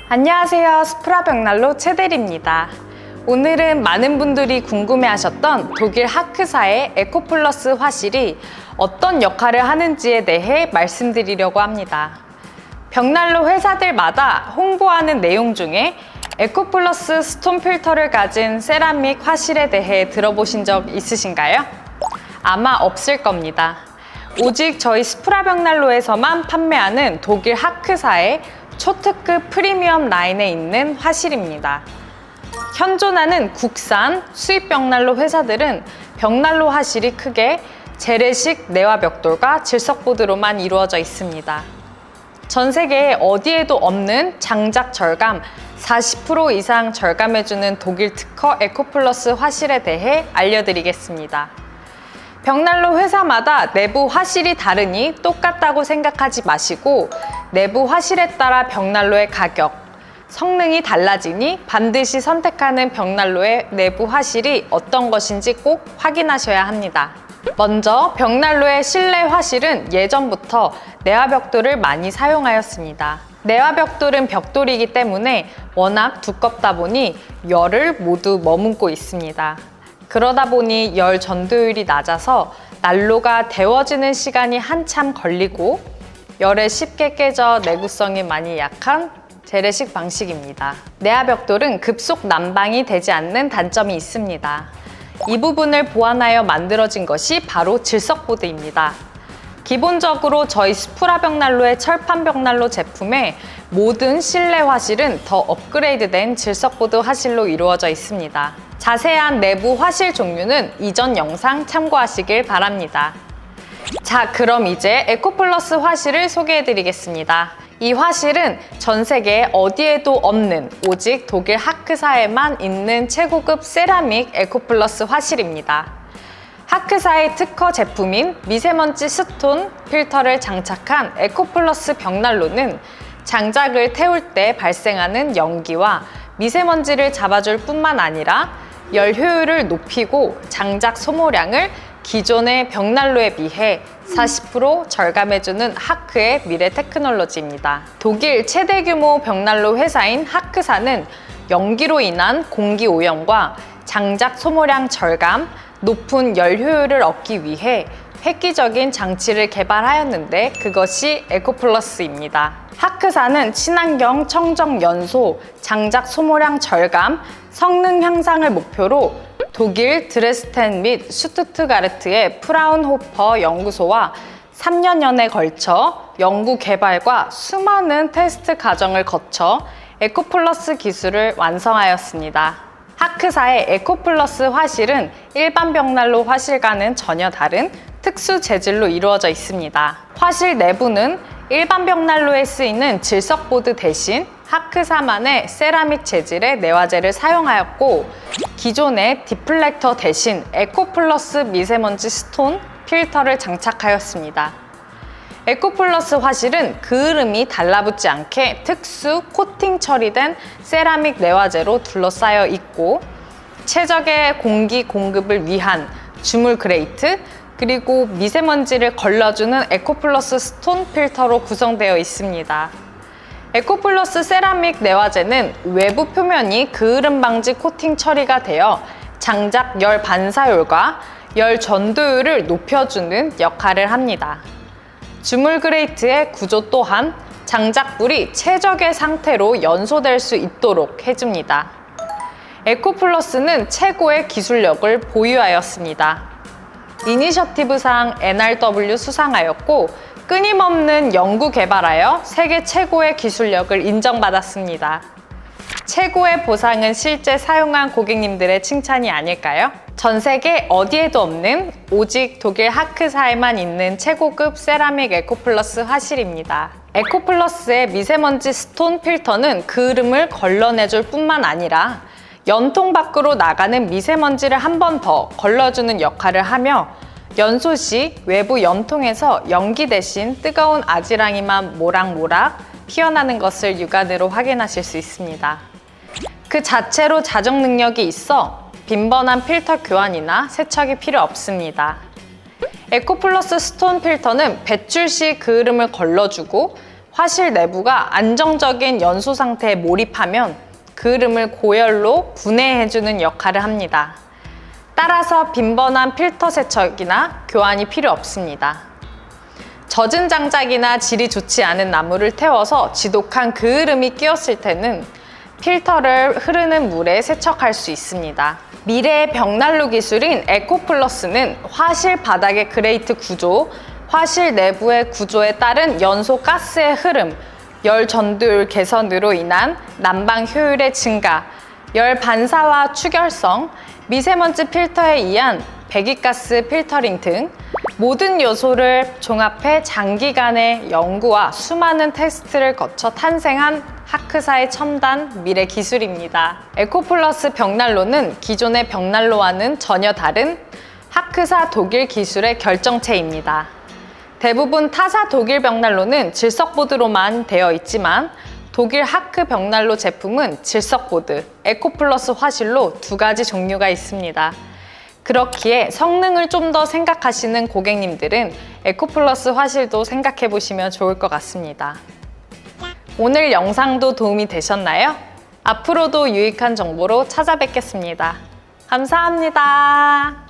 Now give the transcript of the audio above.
안녕하세요. 스프라 벽난로 최대리입니다. 오늘은 많은 분들이 궁금해하셨던 독일 하크사의 에코플러스 화실이 어떤 역할을 하는지에 대해 말씀드리려고 합니다. 벽난로 회사들마다 홍보하는 내용 중에 에코플러스 스톤 필터를 가진 세라믹 화실에 대해 들어보신 적 있으신가요? 아마 없을 겁니다. 오직 저희 스프라 벽난로에서만 판매하는 독일 하크사의 초특급 프리미엄 라인에 있는 화실입니다. 현존하는 국산 수입 벽난로 회사들은 벽난로 화실이 크게 재래식 내화 벽돌과 질석보드로만 이루어져 있습니다. 전 세계 어디에도 없는 장작 절감 40% 이상 절감해주는 독일 특허 에코플러스 화실에 대해 알려드리겠습니다. 벽난로 회사마다 내부 화실이 다르니 똑같다고 생각하지 마시고 내부 화실에 따라 벽난로의 가격, 성능이 달라지니 반드시 선택하는 벽난로의 내부 화실이 어떤 것인지 꼭 확인하셔야 합니다. 먼저 벽난로의 실내 화실은 예전부터 내화 벽돌을 많이 사용하였습니다. 내화 벽돌은 벽돌이기 때문에 워낙 두껍다 보니 열을 모두 머금고 있습니다. 그러다 보니 열 전도율이 낮아서 난로가 데워지는 시간이 한참 걸리고 열에 쉽게 깨져 내구성이 많이 약한 재래식 방식입니다. 내화 벽돌은 급속 난방이 되지 않는 단점이 있습니다. 이 부분을 보완하여 만들어진 것이 바로 질석보드입니다. 기본적으로 저희 스프라 벽난로의 철판 벽난로 제품의 모든 실내 화실은 더 업그레이드된 질석보드 화실로 이루어져 있습니다. 자세한 내부 화실 종류는 이전 영상 참고하시길 바랍니다. 자, 그럼 이제 에코플러스 화실을 소개해 드리겠습니다. 이 화실은 전 세계 어디에도 없는 오직 독일 하크사에만 있는 최고급 세라믹 에코플러스 화실입니다. 하크사의 특허 제품인 미세먼지 스톤 필터를 장착한 에코플러스 벽난로는 장작을 태울 때 발생하는 연기와 미세먼지를 잡아줄 뿐만 아니라 열 효율을 높이고 장작 소모량을 기존의 벽난로에 비해 40% 절감해주는 하크의 미래 테크놀로지입니다. 독일 최대 규모 벽난로 회사인 하크사는 연기로 인한 공기 오염과 장작 소모량 절감, 높은 열 효율을 얻기 위해 획기적인 장치를 개발하였는데 그것이 에코플러스입니다. 하크사는 친환경 청정 연소, 장작 소모량 절감, 성능 향상을 목표로 독일 드레스덴 및 슈투트가르트의 프라운호퍼 연구소와 3년여에 걸쳐 연구 개발과 수많은 테스트 과정을 거쳐 에코플러스 기술을 완성하였습니다. 하크사의 에코플러스 화실은 일반 벽난로 화실과는 전혀 다른 특수 재질로 이루어져 있습니다. 화실 내부는 일반 벽난로에 쓰이는 질석보드 대신 하크사만의 세라믹 재질의 내화재를 사용하였고 기존의 디플렉터 대신 에코플러스 미세먼지 스톤 필터를 장착하였습니다. 에코플러스 화실은 그을음이 달라붙지 않게 특수 코팅 처리된 세라믹 내화재로 둘러싸여 있고 최적의 공기 공급을 위한 주물 그레이트 그리고 미세먼지를 걸러주는 에코플러스 스톤 필터로 구성되어 있습니다. 에코플러스 세라믹 내화재는 외부 표면이 그을음 방지 코팅 처리가 되어 장작 열 반사율과 열 전도율을 높여주는 역할을 합니다. 주물 그레이트의 구조 또한 장작불이 최적의 상태로 연소될 수 있도록 해줍니다. 에코플러스는 최고의 기술력을 보유하였습니다. 이니셔티브상 NRW 수상하였고 끊임없는 연구 개발하여 세계 최고의 기술력을 인정받았습니다. 최고의 보상은 실제 사용한 고객님들의 칭찬이 아닐까요? 전 세계 어디에도 없는 오직 독일 하크사에만 있는 최고급 세라믹 에코플러스 화실입니다. 에코플러스의 미세먼지 스톤 필터는 그을음을 걸러내줄 뿐만 아니라 연통 밖으로 나가는 미세먼지를 한 번 더 걸러주는 역할을 하며 연소 시 외부 연통에서 연기 대신 뜨거운 아지랑이만 모락모락 피어나는 것을 육안으로 확인하실 수 있습니다. 그 자체로 자정 능력이 있어 빈번한 필터 교환이나 세척이 필요 없습니다. 에코플러스 스톤 필터는 배출 시 그을음을 걸러주고 화실 내부가 안정적인 연소 상태에 몰입하면 그을음을 고열로 분해해주는 역할을 합니다. 따라서 빈번한 필터 세척이나 교환이 필요 없습니다. 젖은 장작이나 질이 좋지 않은 나무를 태워서 지독한 그을음이 끼었을 때는 필터를 흐르는 물에 세척할 수 있습니다. 미래의 벽난로 기술인 에코플러스는 화실 바닥의 그레이트 구조, 화실 내부의 구조에 따른 연소 가스의 흐름, 열 전도율 개선으로 인한 난방 효율의 증가, 열 반사와 추결성, 미세먼지 필터에 의한 배기가스 필터링 등 모든 요소를 종합해 장기간의 연구와 수많은 테스트를 거쳐 탄생한 하크사의 첨단 미래 기술입니다. 에코플러스 벽난로는 기존의 벽난로와는 전혀 다른 하크사 독일 기술의 결정체입니다. 대부분 타사 독일 벽난로는 질석보드로만 되어 있지만 독일 하크 벽난로 제품은 질석보드, 에코플러스 화실로 두 가지 종류가 있습니다. 그렇기에 성능을 좀 더 생각하시는 고객님들은 에코플러스 화실도 생각해 보시면 좋을 것 같습니다. 오늘 영상도 도움이 되셨나요? 앞으로도 유익한 정보로 찾아뵙겠습니다. 감사합니다.